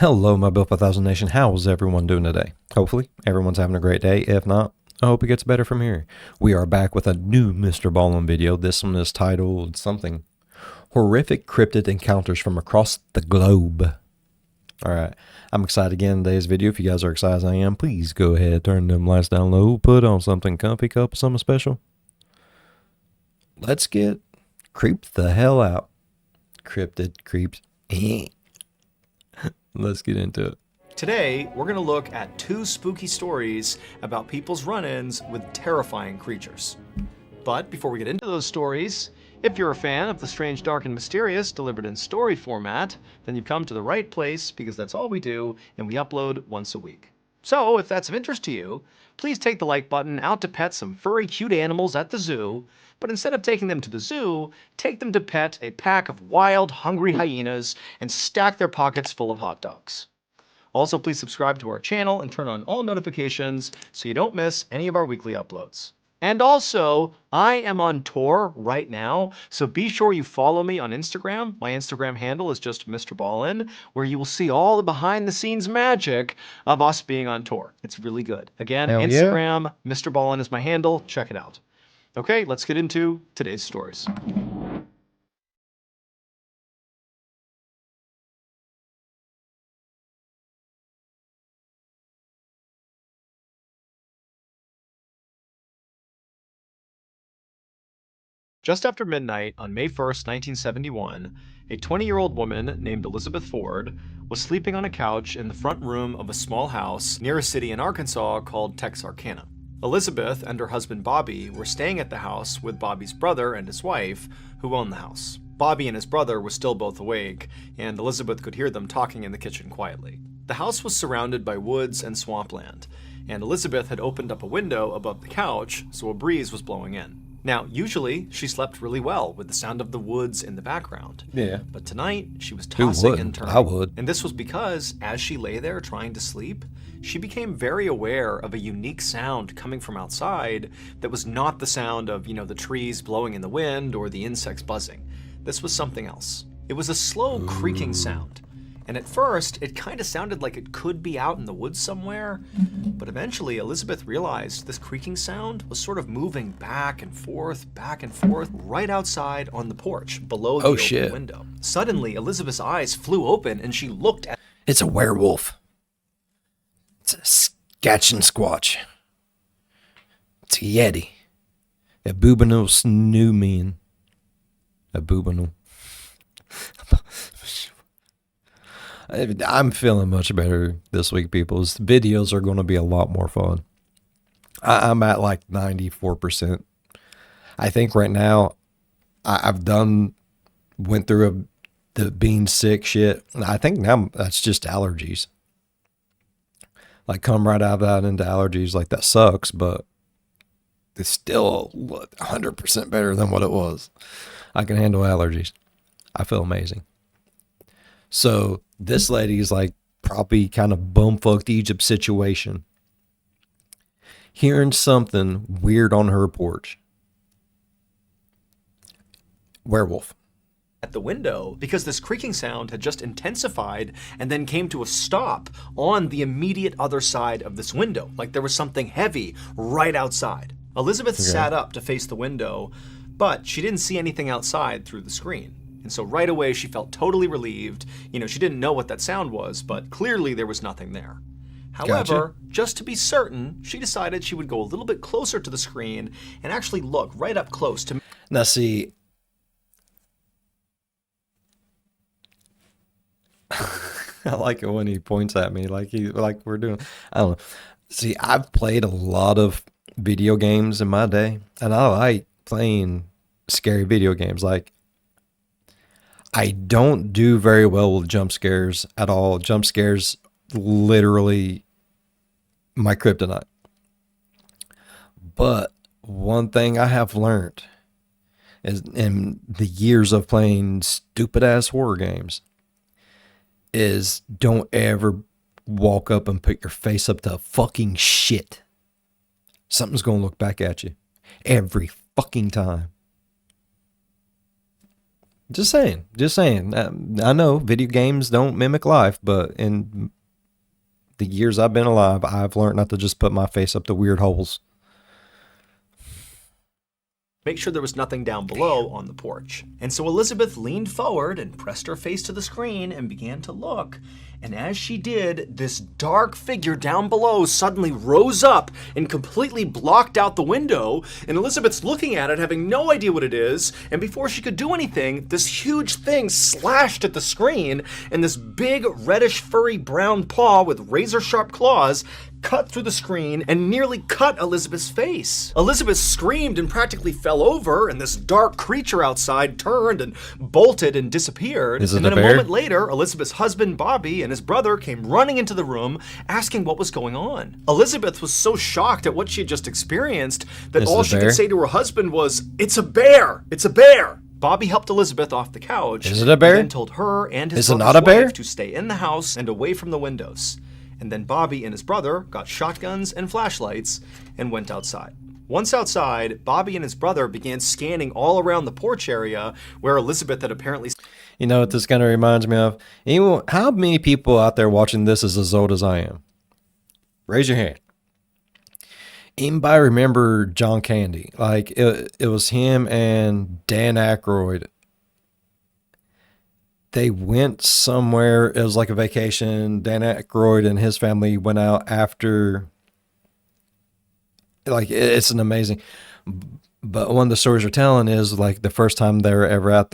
Hello, my Built 5000 Nation. How is everyone doing today? Hopefully, everyone's having a great day. If not, I hope it gets better from here. We are back with a new MrBallen video. This one is titled something. Horrific Cryptid Encounters from Across the Globe. Alright, I'm excited again in today's video. If you guys are excited as I am, please go ahead, turn them lights down low, put on something comfy, cup of something special. Let's get creeped the hell out. Cryptid creeps. Let's get into it. Today, we're going to look at two spooky stories about people's run-ins with terrifying creatures. But before we get into those stories, if you're a fan of the strange, dark, and mysterious delivered in story format, then you've come to the right place because that's all we do and we upload once a week. So, if that's of interest to you, please take the like button out to pet some furry, cute animals at the zoo, but instead of taking them to the zoo, take them to pet a pack of wild, hungry hyenas and stack their pockets full of hot dogs. Also, please subscribe to our channel and turn on all notifications so you don't miss any of our weekly uploads. And also, I am on tour right now, so be sure you follow me on Instagram. My Instagram handle is just MrBallen, where you will see all the behind-the-scenes magic of us being on tour. It's really good. Again, Hell yeah. Instagram, MrBallen is my handle. Check it out. Okay, let's get into today's stories. Just after midnight on May 1st, 1971, a 20-year-old woman named Elizabeth Ford was sleeping on a couch in the front room of a small house near a city in Arkansas called Tsarichina. Elizabeth and her husband Bobby were staying at the house with Bobby's brother and his wife, who owned the house. Bobby and his brother were still both awake, and Elizabeth could hear them talking in the kitchen quietly. The house was surrounded by woods and swampland, and Elizabeth had opened up a window above the couch so a breeze was blowing in. Now, usually, she slept really well with the sound of the woods in the background. Yeah. But tonight, she was tossing and turning. I would. And this was because, as she lay there trying to sleep, she became very aware of a unique sound coming from outside that was not the sound of, the trees blowing in the wind or the insects buzzing. This was something else. It was a slow creaking sound. And at first, it kind of sounded like it could be out in the woods somewhere, but eventually Elizabeth realized this creaking sound was sort of moving back and forth, right outside on the porch below the open window. Suddenly, Elizabeth's eyes flew open and she looked at— It's a werewolf. It's a scatch and squatch. It's a yeti. A boobanal snoomin. A boobanal. I'm feeling much better this week, people. Videos are going to be a lot more fun. I'm at like 94%. I think right now went through the being sick shit. I think now that's just allergies. Like come right out of that into allergies. Like that sucks, but it's still 100% better than what it was. I can handle allergies. I feel amazing. So this lady's like probably kind of bumfucked Egypt situation. Hearing something weird on her porch. Werewolf. At the window because this creaking sound had just intensified and then came to a stop on the immediate other side of this window. Like there was something heavy right outside. Elizabeth sat up to face the window, but she didn't see anything outside through the screen. And so right away, she felt totally relieved. She didn't know what that sound was, but clearly there was nothing there. However, just to be certain, she decided she would go a little bit closer to the screen and actually look right up close to— Now see, I like it when he points at me like we're doing. I don't know. See, I've played a lot of video games in my day, and I like playing scary video games. Like, I don't do very well with jump scares at all. Jump scares, literally my kryptonite. But one thing I have learned is in the years of playing stupid ass horror games is don't ever walk up and put your face up to fucking shit. Something's going to look back at you every fucking time. Just saying. Just saying. I know video games don't mimic life, but in the years I've been alive, I've learned not to just put my face up to weird holes. Make sure there was nothing down below on the porch. And so Elizabeth leaned forward and pressed her face to the screen and began to look. And as she did, this dark figure down below suddenly rose up and completely blocked out the window. And Elizabeth's looking at it, having no idea what it is. And before she could do anything, this huge thing slashed at the screen, and this big reddish furry brown paw with razor sharp claws cut through the screen and nearly cut Elizabeth's face. Elizabeth screamed and practically fell over, and this dark creature outside turned and bolted and disappeared. Is it and then a a bear? moment later, Elizabeth's husband Bobby and his brother came running into the room asking what was going on. Elizabeth was so shocked at what she had just experienced that Is it all a she bear? could say to her husband was, "It's a bear! It's a bear!" Bobby helped Elizabeth off the couch. Is it a bear? And then told her and his Is it brother's not a bear? wife to stay in the house and away from the windows. And then Bobby and his brother got shotguns and flashlights and went outside. Once outside, Bobby and his brother began scanning all around the porch area where Elizabeth had apparently... You know what this kind of reminds me of? Anyone, how many people out there watching this is as old as I am? Raise your hand. Anybody remember John Candy? Like, it was him and Dan Aykroyd. They went somewhere. It was like a vacation. Dan Aykroyd and his family went out after. Like, it's an amazing. But one of the stories they're telling is like the first time they were ever out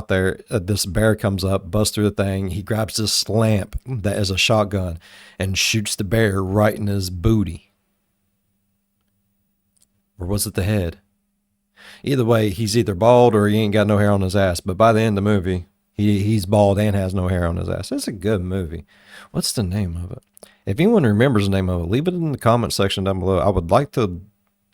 there, this bear comes up, busts through the thing. He grabs this lamp that is a shotgun and shoots the bear right in his booty. Or was it the head? Either way, he's either bald or he ain't got no hair on his ass. But by the end of the movie, he's bald and has no hair on his ass. It's a good movie. What's the name of it? If anyone remembers the name of it, leave it in the comment section down below. I would like to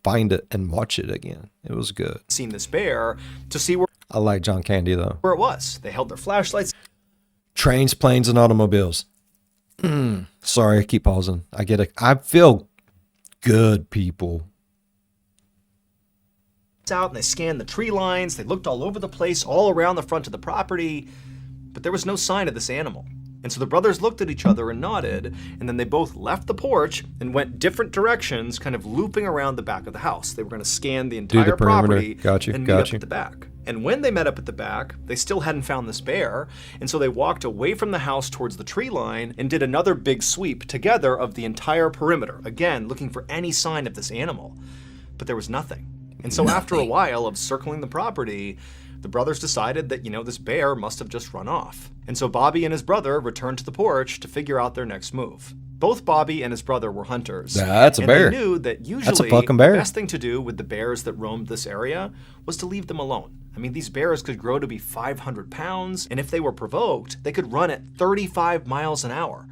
find it and watch it again. It was good. seen this bear to see where I like John Candy, though. it was. They held their flashlights. Trains, planes, and automobiles. Sorry, I keep pausing. I get it. I feel good, people. Out and they scanned the tree lines. They looked all over the place, all around the front of the property, but there was no sign of this animal. And so the brothers looked at each other and nodded, and then they both left the porch and went different directions, kind of looping around the back of the house. They were going to scan the entire perimeter. property Got you, and meet got up you. at the back. And when they met up at the back, they still hadn't found this bear, and so they walked away from the house towards the tree line and did another big sweep together of the entire perimeter, again looking for any sign of this animal. But there was nothing. And so after a while of circling the property, the brothers decided that, this bear must have just run off. And so Bobby and his brother returned to the porch to figure out their next move. Both Bobby and his brher were hunters. That's a and bear. They knew that usually That's a fucking bear. the best thing to do with the bears that roamed this area was to leave them alone. I mean, these bears could grow to be 500 pounds, and if they were provoked, they could run at 35 miles an hour.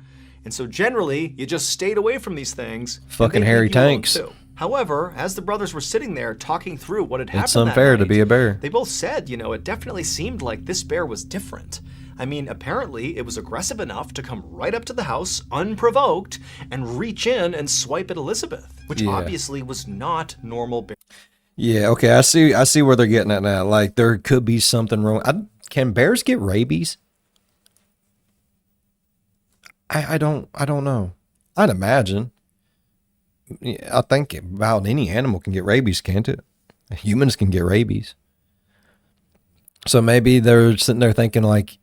And so generally, you just stayed away from these things. and Fucking they'd hairy leave you alone, tanks. too. However, as the brothers were sitting there talking through what had happened It's unfair that to night, be a bear. they both said, it definitely seemed like this bear was different. I mean, apparently it was aggressive enough to come right up to the house unprovoked and reach in and swipe at Elizabeth, which Yeah. obviously was not normal bear. Yeah, okay, I see where they're getting at now. Like, there could be something wrong. Can bears get rabies? I don't know. I'd imagine. I think about any animal can get rabies, can't it? Humans can get rabies. So maybe they're sitting there thinking like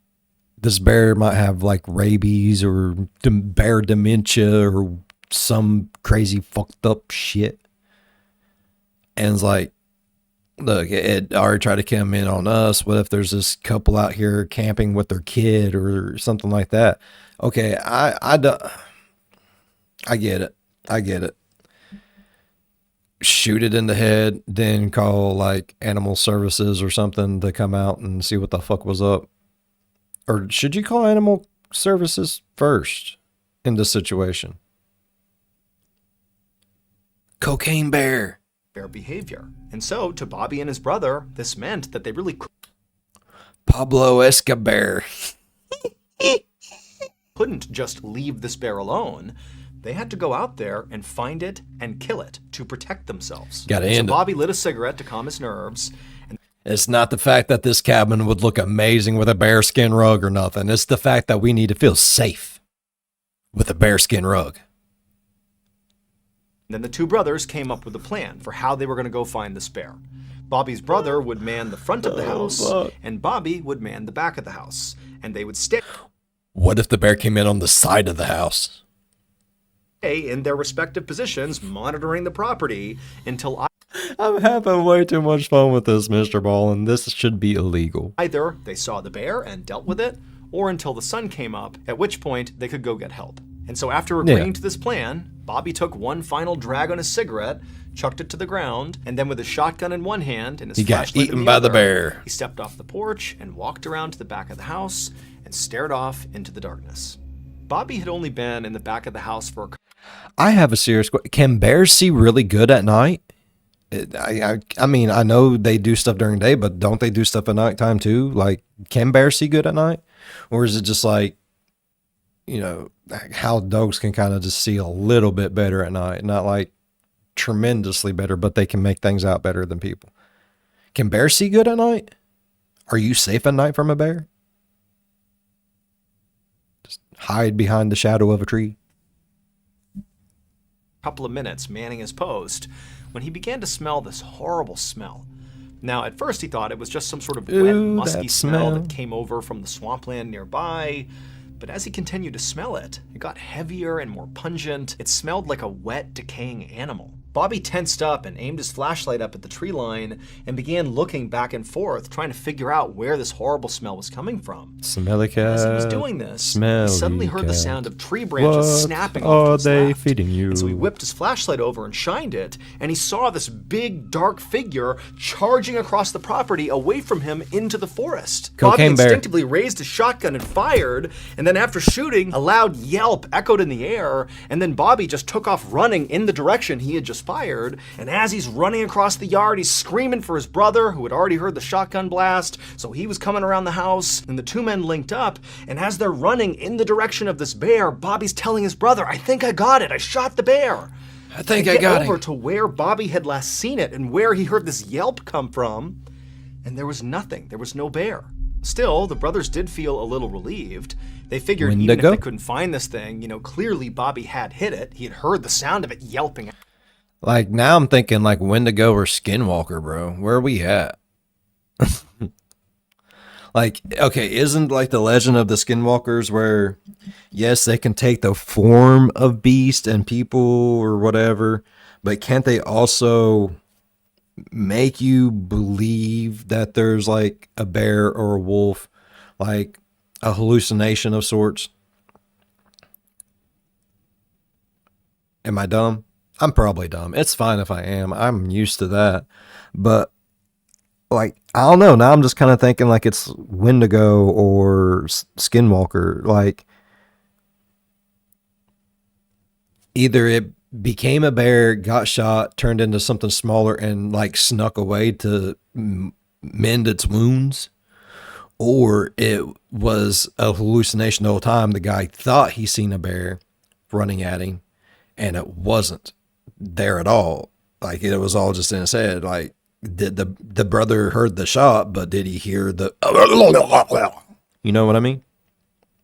this bear might have like rabies or bear dementia or some crazy fucked up shit. And it's like, look, it already tried to come in on us. What if there's this couple out here camping with their kid or something like that? Okay, I get it. I get it. Shoot it in the head, then call like animal services or something to come out and see what the fuck was up. Or should you call animal services first in this situation? Cocaine bear. behavior. And so, to Bobby and his brother, this meant that they really Pablo Escobar. couldn't just leave this bear alone. They had to go out there and find it and kill it to protect themselves. Gotta So end it. Bobby lit a cigarette to calm his nerves. And It's not the fact that this cabin would look amazing with a bearskin rug or nothing. It's the fact that we need to feel safe with a bearskin rug. Then the two brothers came up with a plan for how they were going to go find this bear. Bobby's brother would man the front of the house, and Bobby would man the back of the house. And they would stay What if the bear came in on the side of the house? in their respective positions, monitoring the property until I'm having way too much fun with this, MrBallen. This should be illegal. either they saw the bear and dealt with it, or until the sun came up, at which point they could go get help. And so after agreeing to this plan, Bobby took one final drag on his cigarette, chucked it to the ground, and then with his shotgun in one hand and his flashlight in the other, bear. He stepped off the porch and walked around to the back of the house and stared off into the darkness. Bobby had only been in the back of the house for I have a serious question. Can bears see really good at night? I mean, I know they do stuff during the day, but don't they do stuff at nighttime too? Like, can bears see good at night? Or is it just like, you know, how dogs can kind of just see a little bit better at night? Not like tremendously better, but they can make things out better than people. Can bears see good at night? Are you safe at night from a bear? Just hide behind the shadow of a tree. couple of minutes manning his post when he began to smell this horrible smell. Now, at first he thought it was just some sort of wet, musky smell that came over from the swampland nearby, but as he continued to smell it, it got heavier and more pungent. It smelled like a wet, decaying animal. Bobby tensed up and aimed his flashlight up at the tree line and began looking back and forth, trying to figure out where this horrible smell was coming from. Smelly cat. As he was doing this, he suddenly heard the sound of tree branches snapping off to his left. Feeding you? And so he whipped his flashlight over and shined it, and he saw this big, dark figure charging across the property away from him into the forest. Bobby instinctively raised his shotgun and fired, and then after shooting, a loud yelp echoed in the air, and then Bobby just took off running in the direction he had just fired. And as he's running across the yard, he's screaming for his brother, who had already heard the shotgun blast, so he was coming around the house, and the two men linked up, and as they're running in the direction of this bear, Bobby's telling his brother, "I think I got it, I shot the bear." I think I got it. Over to where Bobby had last seen it and where he heard this yelp come from, and there was nothing, there was no bear. Still, the brothers did feel a little relieved. They figured even if they couldn't find this thing, clearly Bobby had hit it. He had heard the sound of it yelping. Like, now I'm thinking like Wendigo or Skinwalker, bro. Where are we at? Like, okay, isn't like the legend of the Skinwalkers where, yes, they can take the form of beast and people or whatever, but can't they also make you believe that there's like a bear or a wolf, like a hallucination of sorts? Am I dumb? I'm probably dumb. It's fine if I am. I'm used to that. But, like, I don't know. Now I'm just kind of thinking like it's Wendigo or Skinwalker. Like, either it became a bear, got shot, turned into something smaller, and, like, snuck away to mend its wounds. Or it was a hallucination the whole time. The guy thought he seen a bear running at him, and it wasn't there at all. Like, it was all just in his head. Like, did the brother heard the shot, but did he hear the you know what I mean?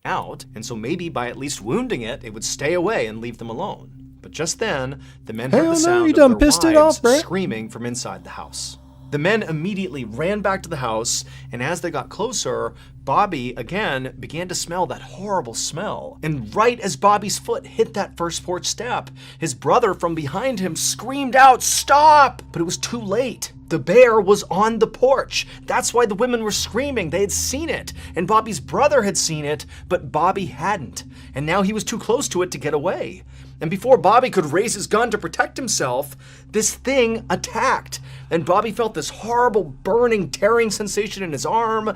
Out, and so maybe by at least wounding it, it would stay away and leave them alone. But just then, the men heard the sound of their wives screaming from inside the house. The men immediately ran back to the house, and as they got closer, Bobby, again, began to smell that horrible smell. And right as Bobby's foot hit that first porch step, his brother from behind him screamed out, "Stop!" But it was too late. The bear was on the porch. That's why the women were screaming. They had seen it, and Bobby's brother had seen it, but Bobby hadn't. And now he was too close to it to get away. And before Bobby could raise his gun to protect himself, this thing attacked. And Bobby felt this horrible, burning, tearing sensation in his arm.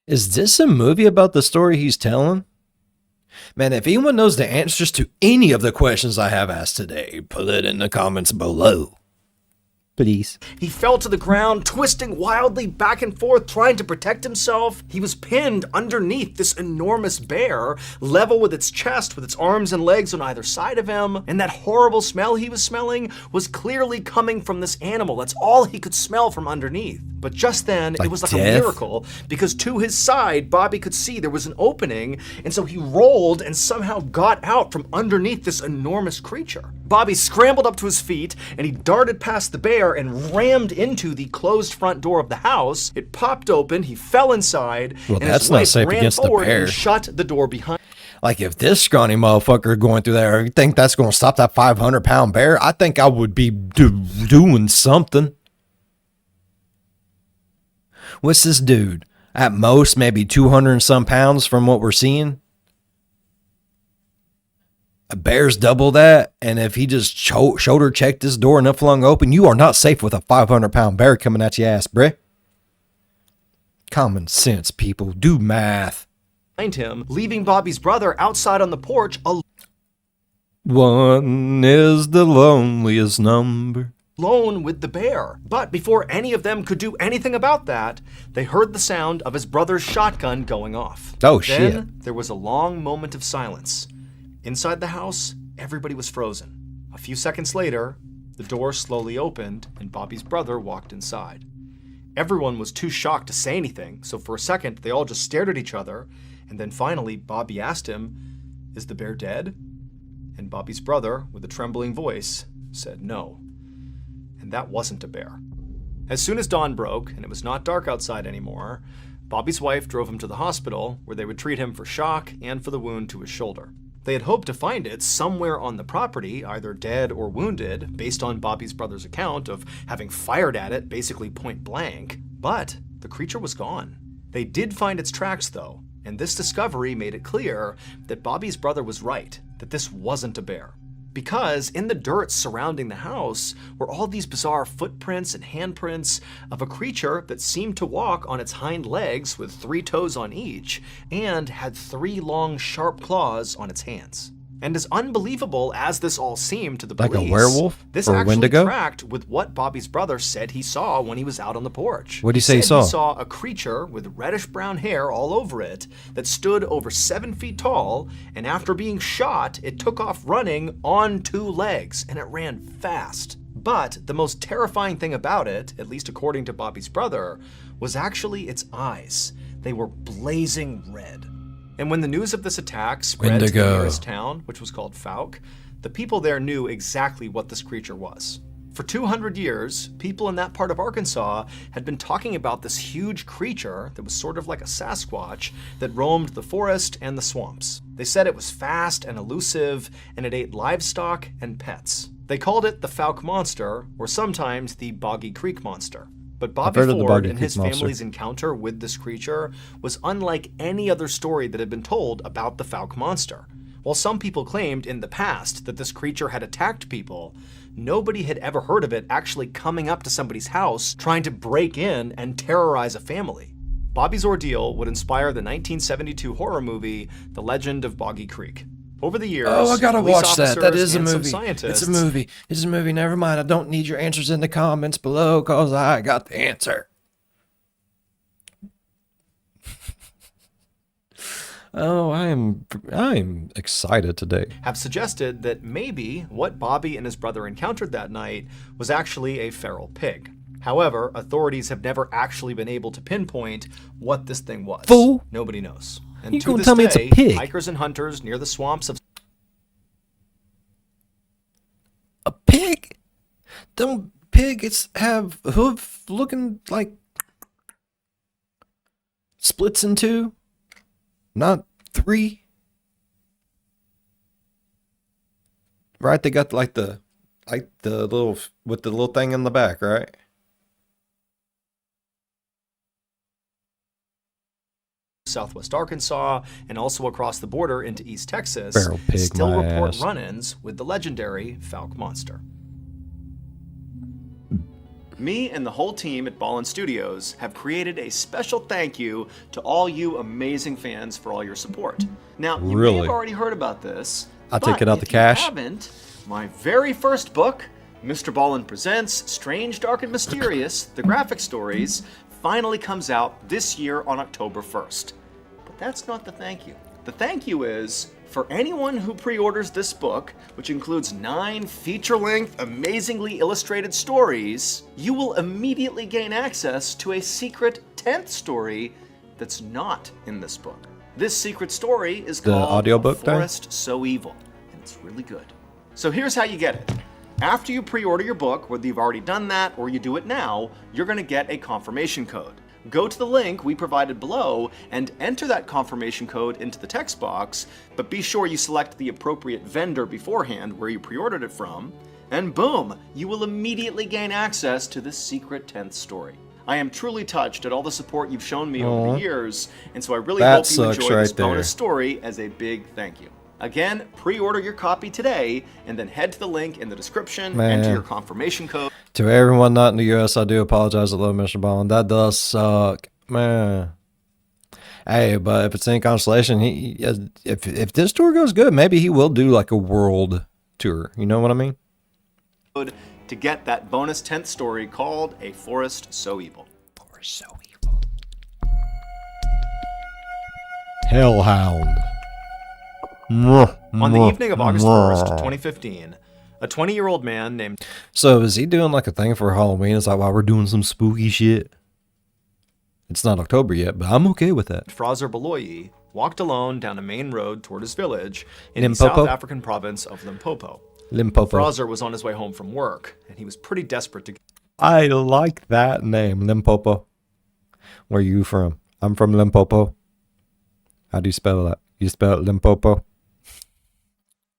Is this a movie about the story he's telling? Man, if anyone knows the answers to any of the questions I have asked today, put it in the comments below. Please. He fell to the ground, twisting wildly back and forth, trying to protect himself. He was pinned underneath this enormous bear, level with its chest, with its arms and legs on either side of him. And that horrible smell he was smelling was clearly coming from this animal. That's all he could smell from underneath. But just then, Like it was like death? a miracle, because to his side, Bobby could see there was an opening, and so he rolled and somehow got out from underneath this enormous creature. Bobby scrambled up to his feet, and he darted past the bear and rammed into the closed front door of the house. It popped open, he fell inside, Well, and that's his not wife safe ran against the forward bear. and shut the door behind. Like, if this scrawny motherfucker going through there, you think that's going to stop that 500-pound bear? I think I would be doing something. What's this dude? At most, maybe 200 and some pounds from what we're seeing. A bear's double that, and if he just shoulder checked this door enough flung open, you are not safe with a 500-pound bear coming at your ass, bruh. Common sense, people. Do math. Him, leaving Bobby's brother outside on the porch One is the loneliest number. alone with the bear. But before any of them could do anything about that, they heard the sound of his brother's shotgun going off. Oh, Then shit. there was a long moment of silence. Inside the house, everybody was frozen. A few seconds later, the door slowly opened and Bobby's brother walked inside. Everyone was too shocked to say anything, so for a second they all just stared at each other, and then finally Bobby asked him, "Is the bear dead?" And Bobby's brother, with a trembling voice, said no. And that wasn't a bear. As soon as dawn broke and it was not dark outside anymore, Bobby's wife drove him to the hospital where they would treat him for shock and for the wound to his shoulder. They had hoped to find it somewhere on the property, either dead or wounded, based on Bobby's brother's account of having fired at it basically point blank, but the creature was gone. They did find its tracks though, and this discovery made it clear that Bobby's brother was right, that this wasn't a bear. Because in the dirt surrounding the house were all these bizarre footprints and handprints of a creature that seemed to walk on its hind legs with 3 toes on each and had 3 long sharp claws on its hands. And as unbelievable as this all seemed to the Like a police, werewolf this or a actually Wendigo? tracked with what Bobby's brother said he saw when he was out on the porch. What'd he say he said saw? He saw a creature with reddish-brown hair all over it that stood over 7 feet tall, and after being shot, it took off running on 2 legs, and it ran fast. But the most terrifying thing about it, at least according to Bobby's brother, was actually its eyes. They were blazing red. And when the news of this attack spread to the Wendigo. nearest town, which was called Fouke, the people there knew exactly what this creature was. For 200 years, people in that part of Arkansas had been talking about this huge creature that was sort of like a Sasquatch that roamed the forest and the swamps. They said it was fast and elusive, and it ate livestock and pets. They called it the Fouke Monster, or sometimes the Boggy Creek Monster. But Bobby heard of the Ford Boggy and Creek his Monster. family's encounter with this creature was unlike any other story that had been told about the Fouke Monster. While some people claimed in the past that this creature had attacked people, nobody had ever heard of it actually coming up to somebody's house, trying to break in and terrorize a family. Bobby's ordeal would inspire the 1972 horror movie, The Legend of Boggy Creek. Over the years, Oh, I gotta police watch that. That officers is a and some movie. scientists It's a movie. It's a movie. Never mind. I don't need your answers in the comments below because I got the answer. Oh, I am excited today. have suggested that maybe what Bobby and his brother encountered that night was actually a feral pig. However, authorities have never actually been able to pinpoint what this thing was. Fool. Nobody knows. And You to gonna this tell me it's a day, pig? hikers and hunters near the swamps of A pig? Don't pigs have hoof looking like splits in 2? Not 3? Right, they got like the little with the little thing in the back, right? southwest Arkansas and also across the border into East Texas Feral pig still my report ass. run-ins with the legendary Fouke Monster. Me and the whole team at Ballen Studios have created a special thank you to all you amazing fans for all your support. Now, you may Really? have already heard about this. I'll take but it out the if cash. You haven't, my very first book, MrBallen Presents Strange, Dark, and Mysterious, The Graphic Stories, finally comes out this year on October 1st. But that's not the thank you. The thank you is For anyone who pre-orders this book, which includes 9 feature-length, amazingly illustrated stories, you will immediately gain access to a secret 10th story that's not in this book. This secret story is called audiobook A Forest So Evil, and it's really good. So here's how you get it. After you pre-order your book, whether you've already done that or you do it now, you're going to get a confirmation code. Go to the link we provided below and enter that confirmation code into the text box, but be sure you select the appropriate vendor beforehand where you pre-ordered it from, and boom, you will immediately gain access to this secret 10th story. I am truly touched at all the support you've shown me over the years, and so I really hope you enjoy this bonus story as a big thank you. Again, pre-order your copy today, and then head to the link in the description, enter your confirmation code. To everyone not in the US, I do apologize. I love MrBallen. That does suck, man. Hey, but if it's any consolation, if this tour goes good, maybe he will do like a world tour. You know what I mean? To get that bonus 10th story called A Forest So Evil. Forest So Evil. Hellhound. On the evening of August 1st, 2015, a 20-year-old man named... So is he doing like a thing for Halloween? It's like, wow, we're doing some spooky shit. It's not October yet, but I'm okay with that. Fraser Beloyi walked alone down a main road toward his village in the South African province of Limpopo. Fraser was on his way home from work, and he was pretty desperate to... I like that name, Limpopo. Where are you from? I'm from Limpopo. How do you spell that? You spell it Limpopo?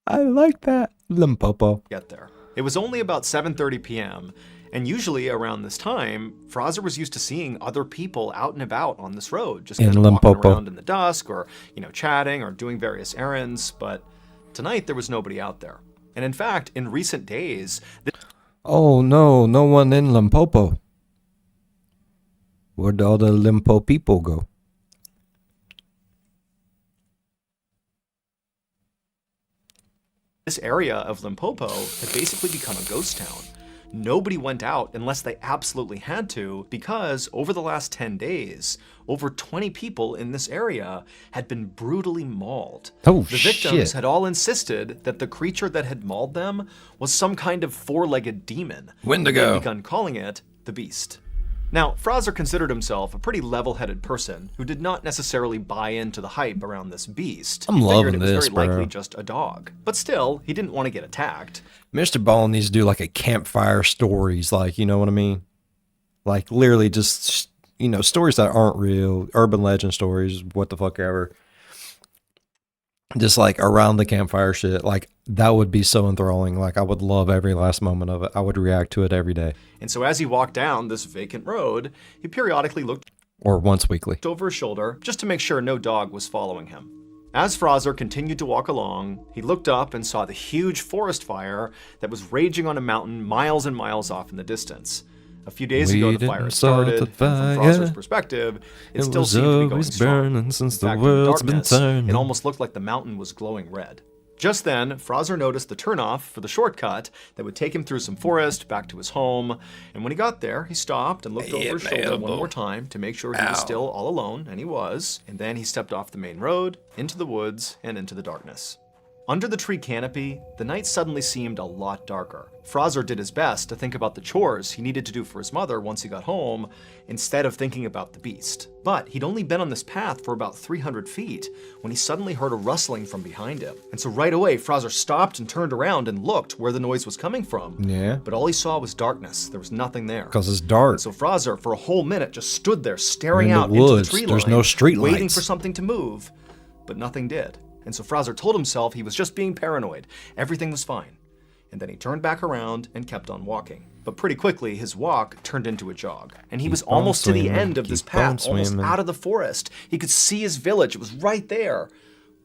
I like that, Limpopo. Get there. It was only about 7:30 p.m., and usually around this time, Fraser was used to seeing other people out and about on this road, just kind of walking around in the dusk, or, you know, chatting or doing various errands, but tonight there was nobody out there. And in fact, in recent days... Oh no, no one in Limpopo. Where'd all the Limpo people go? This area of Limpopo had basically become a ghost town. Nobody went out unless they absolutely had to, because over the last 10 days, over 20 people in this area had been brutally mauled. Oh, the victims had all insisted that the creature that had mauled them was some kind of 4-legged demon. Wendigo. They had begun calling it the Beast. Now, Fraser considered himself a pretty level-headed person who did not necessarily buy into the hype around this beast. I'm loving this, it was very likely just a dog. But still, he didn't want to get attacked. MrBallen needs to do like a campfire stories, like, you know what I mean? Like literally just, you know, stories that aren't real, urban legend stories, what the fuck ever. Just like around the campfire shit. Like that would be so enthralling. Like I would love every last moment of it. I would react to it every day. And so as he walked down this vacant road, he periodically looked or once weekly over his shoulder just to make sure no dog was following him. As Fraser continued to walk along, he looked up and saw the huge forest fire that was raging on a mountain miles and miles off in the distance. A few days ago, the fire started, and from Fraser's perspective, it still seemed to be going strong. Since In fact, in the darkness, it almost looked like the mountain was glowing red. Just then, Fraser noticed the turnoff for the shortcut that would take him through some forest back to his home, and when he got there, he stopped and looked over his shoulder one more time to make sure he was still all alone, and he was, and then he stepped off the main road, into the woods, and into the darkness. Under the tree canopy, the night suddenly seemed a lot darker. Fraser did his best to think about the chores he needed to do for his mother once he got home, instead of thinking about the beast. But he'd only been on this path for about 300 feet when he suddenly heard a rustling from behind him. And so right away, Fraser stopped and turned around and looked where the noise was coming from. Yeah. But all he saw was darkness. There was nothing there. Because it's dark. And so Fraser, for a whole minute, just stood there staring out into the tree line. There's no street lights. Waiting for something to move, but nothing did. And so Fraser told himself he was just being paranoid. Everything was fine. And then he turned back around and kept on walking. But pretty quickly, his walk turned into a jog. And he was almost to the end of this path, almost out of the forest. He could see his village. It was right there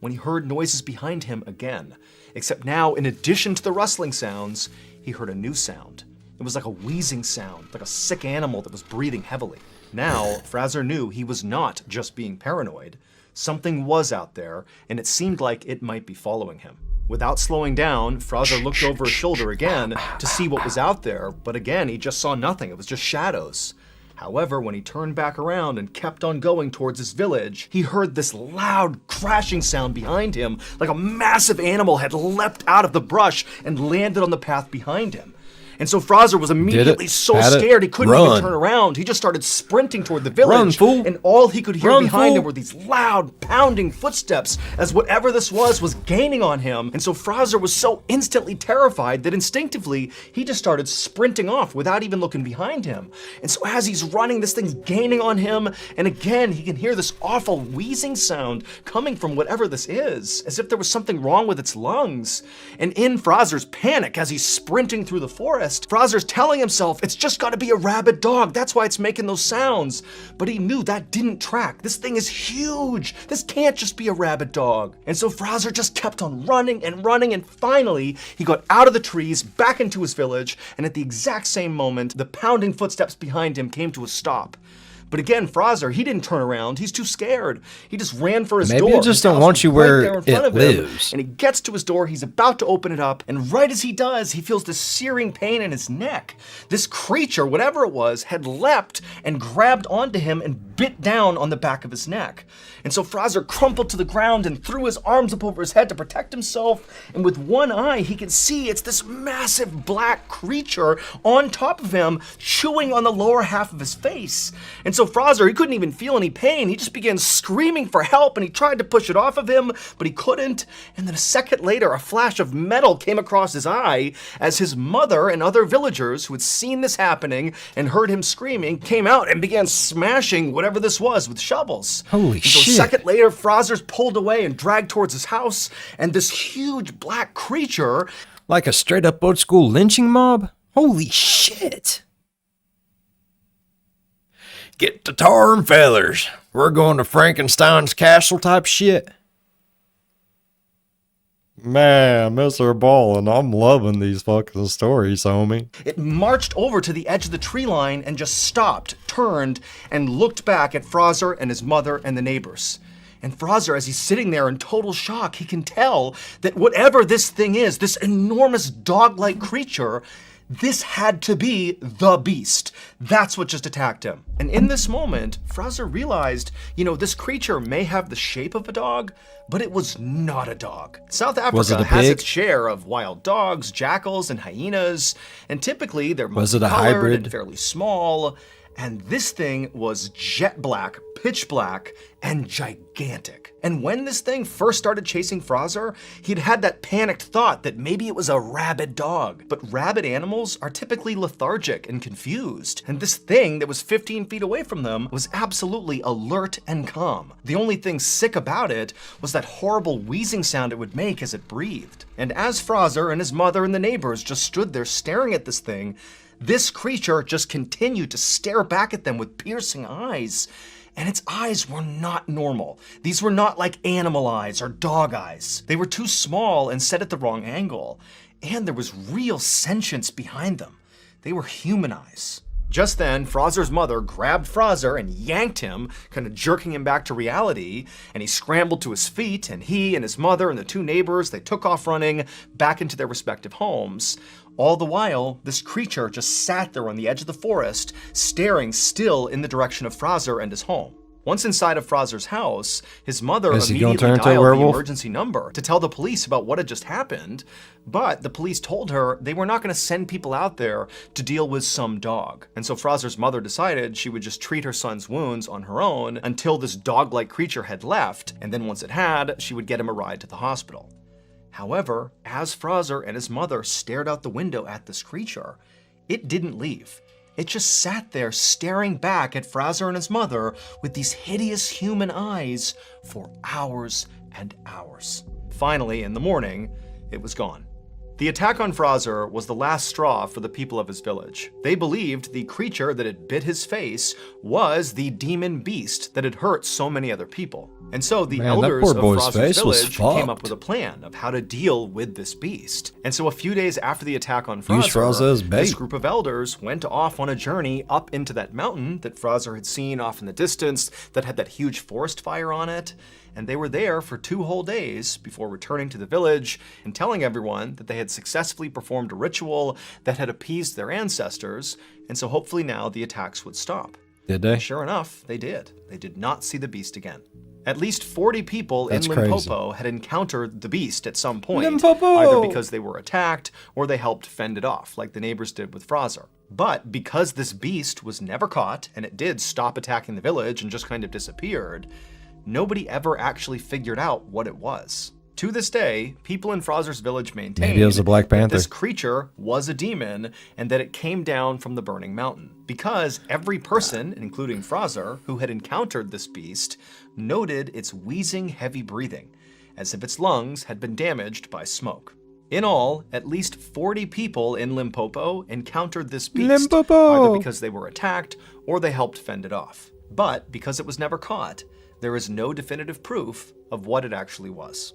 when he heard noises behind him again. Except now, in addition to the rustling sounds, he heard a new sound. It was like a wheezing sound, like a sick animal that was breathing heavily. Now, Fraser knew he was not just being paranoid. Something was out there, and it seemed like it might be following him. Without slowing down, Fraser looked over his shoulder again to see what was out there, but again, he just saw nothing. It was just shadows. However, when he turned back around and kept on going towards his village, he heard this loud crashing sound behind him, like a massive animal had leapt out of the brush and landed on the path behind him. And so Fraser was immediately so scared he couldn't even turn around. He just started sprinting toward the village. Run, fool. And all he could hear Run, behind fool. him were these loud, pounding footsteps as whatever this was gaining on him. And so Fraser was so instantly terrified that instinctively he just started sprinting off without even looking behind him. And so as he's running, this thing's gaining on him. And again, he can hear this awful wheezing sound coming from whatever this is, as if there was something wrong with its lungs. And in Fraser's panic, as he's sprinting through the forest, Fraser's telling himself it's just gotta be a rabid dog, that's why it's making those sounds. But he knew that didn't track. This thing is huge. This can't just be a rabid dog. And so Fraser just kept on running and running, and finally he got out of the trees, back into his village, and at the exact same moment, the pounding footsteps behind him came to a stop. But again, Fraser, he didn't turn around. He's too scared. He just ran for his door. Maybe it just don't want you where it lives. And he gets to his door. He's about to open it up. And right as he does, he feels this searing pain in his neck. This creature, whatever it was, had leapt and grabbed onto him and bit down on the back of his neck. And so Fraser crumpled to the ground and threw his arms up over his head to protect himself. And with one eye, he can see it's this massive black creature on top of him, chewing on the lower half of his face. And so Fraser, he couldn't even feel any pain. He just began screaming for help, and he tried to push it off of him, but he couldn't. And then a second later, a flash of metal came across his eye as his mother and other villagers who had seen this happening and heard him screaming came out and began smashing whatever this was with shovels. Holy shit. A second later, Fraser's pulled away and dragged towards his house, and this huge black creature... Like a straight up old school lynching mob? Holy shit. Get the tar and feathers. We're going to Frankenstein's castle type shit. Man, MrBallen, I'm loving these fucking stories, homie. It marched over to the edge of the tree line and just stopped, turned, and looked back at Fraser and his mother and the neighbors. And Fraser, as he's sitting there in total shock, he can tell that whatever this thing is, this enormous dog-like creature, this had to be the beast. That's what just attacked him. And in this moment, Fraser realized, this creature may have the shape of a dog, but it was not a dog. South Africa has its share of wild dogs, jackals, and hyenas, and typically they're multicolored and fairly small. And this thing was jet black, pitch black, and gigantic. And when this thing first started chasing Fraser, he'd had that panicked thought that maybe it was a rabid dog. But rabid animals are typically lethargic and confused. And this thing that was 15 feet away from them was absolutely alert and calm. The only thing sick about it was that horrible wheezing sound it would make as it breathed. And as Fraser and his mother and the neighbors just stood there staring at this thing, this creature just continued to stare back at them with piercing eyes. And its eyes were not normal. These were not like animal eyes or dog eyes. They were too small and set at the wrong angle. And there was real sentience behind them. They were human eyes. Just then, Fraser's mother grabbed Fraser and yanked him, kind of jerking him back to reality, and he scrambled to his feet, and he and his mother and the two neighbors, they took off running back into their respective homes. All the while, this creature just sat there on the edge of the forest, staring still in the direction of Fraser and his home. Once inside of Fraser's house, his mother immediately dialed the emergency number to tell the police about what had just happened, but the police told her they were not going to send people out there to deal with some dog. And so Fraser's mother decided she would just treat her son's wounds on her own until this dog-like creature had left, and then once it had, she would get him a ride to the hospital. However, as Fraser and his mother stared out the window at this creature, it didn't leave. It just sat there staring back at Fraser and his mother with these hideous human eyes for hours and hours. Finally, in the morning, it was gone. The attack on Fraser was the last straw for the people of his village. They believed the creature that had bit his face was the demon beast that had hurt so many other people. And so the elders of Fraser's village came up with a plan of how to deal with this beast. And so a few days after the attack on Fraser, this group of elders went off on a journey up into that mountain that Fraser had seen off in the distance that had that huge forest fire on it. And they were there for 2 whole days before returning to the village and telling everyone that they had successfully performed a ritual that had appeased their ancestors, and so hopefully now the attacks would stop. Did they? Sure enough, they did. They did not see the beast again. At least 40 people That's in crazy. Limpopo had encountered the beast at some point, Limpopo! either because they were attacked or they helped fend it off, like the neighbors did with Fraser. But because this beast was never caught, and it did stop attacking the village and just kind of disappeared, nobody ever actually figured out what it was. To this day, people in Fraser's village maintain Maybe it was a Black that Panther. this creature was a demon and that it came down from the burning mountain. Because every person, including Fraser, who had encountered this beast, noted its wheezing, heavy breathing, as if its lungs had been damaged by smoke. In all, at least 40 people in Limpopo encountered this beast, Limpopo! either because they were attacked or they helped fend it off. But because it was never caught, there is no definitive proof of what it actually was.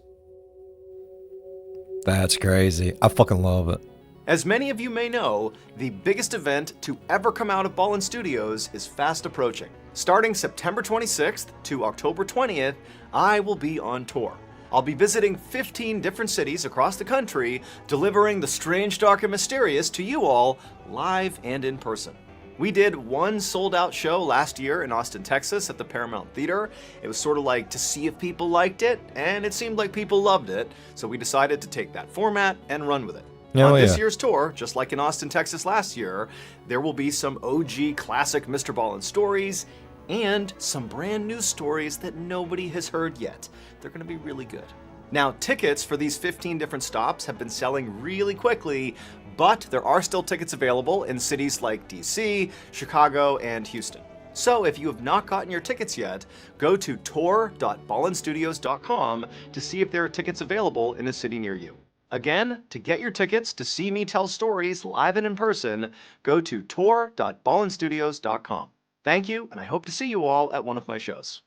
That's crazy. I fucking love it. As many of you may know, the biggest event to ever come out of Ballen Studios is fast approaching. Starting September 26th to October 20th, I will be on tour. I'll be visiting 15 different cities across the country, delivering the strange, dark, and mysterious to you all, live and in person. We did one sold-out show last year in Austin, Texas at the Paramount Theater. It was sort of like to see if people liked it, and it seemed like people loved it, so we decided to take that format and run with it. Oh, On this yeah. year's tour, just like in Austin, Texas last year, there will be some OG classic MrBallen stories and some brand new stories that nobody has heard yet. They're going to be really good. Now, tickets for these 15 different stops have been selling really quickly, but there are still tickets available in cities like DC, Chicago, and Houston. So if you have not gotten your tickets yet, go to tour.ballenstudios.com to see if there are tickets available in a city near you. Again, to get your tickets to see me tell stories live and in person, go to tour.ballenstudios.com. Thank you, and I hope to see you all at one of my shows.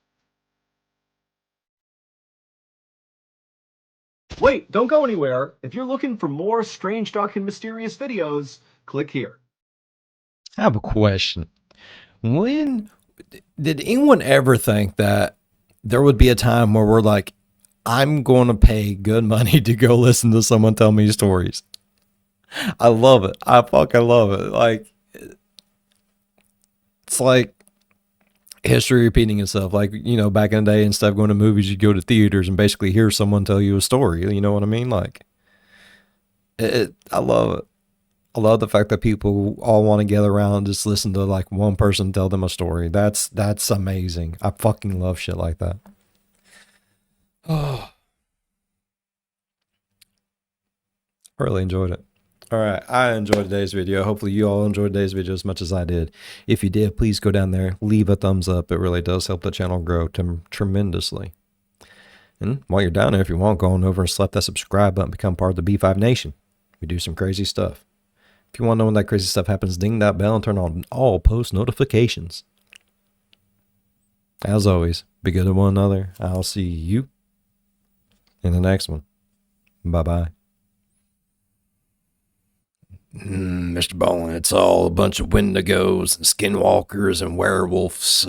Wait, don't go anywhere. If you're looking for more strange, dark, and mysterious videos, click here. I have a question. When did anyone ever think that there would be a time where we're like, I'm going to pay good money to go listen to someone tell me stories? I love it. I fucking love it. Like, it's like history repeating itself. Like, you know, back in the day, instead of going to movies, you go to theaters and basically hear someone tell you a story. You know what I mean? Like, I love it. I love the fact that people all want to gather around and just listen to like one person tell them a story. That's amazing. I fucking love shit like that. Oh, I really enjoyed it. All right, I enjoyed today's video. Hopefully you all enjoyed today's video as much as I did. If you did, please go down there, leave a thumbs up. It really does help the channel grow tremendously. And while you're down there, if you want, go on over and slap that subscribe button, become part of the B5 Nation. We do some crazy stuff. If you want to know when that crazy stuff happens, ding that bell and turn on all post notifications. As always, be good to one another. I'll see you in the next one. Bye-bye. MrBallen, it's all a bunch of wendigos and skinwalkers and werewolves.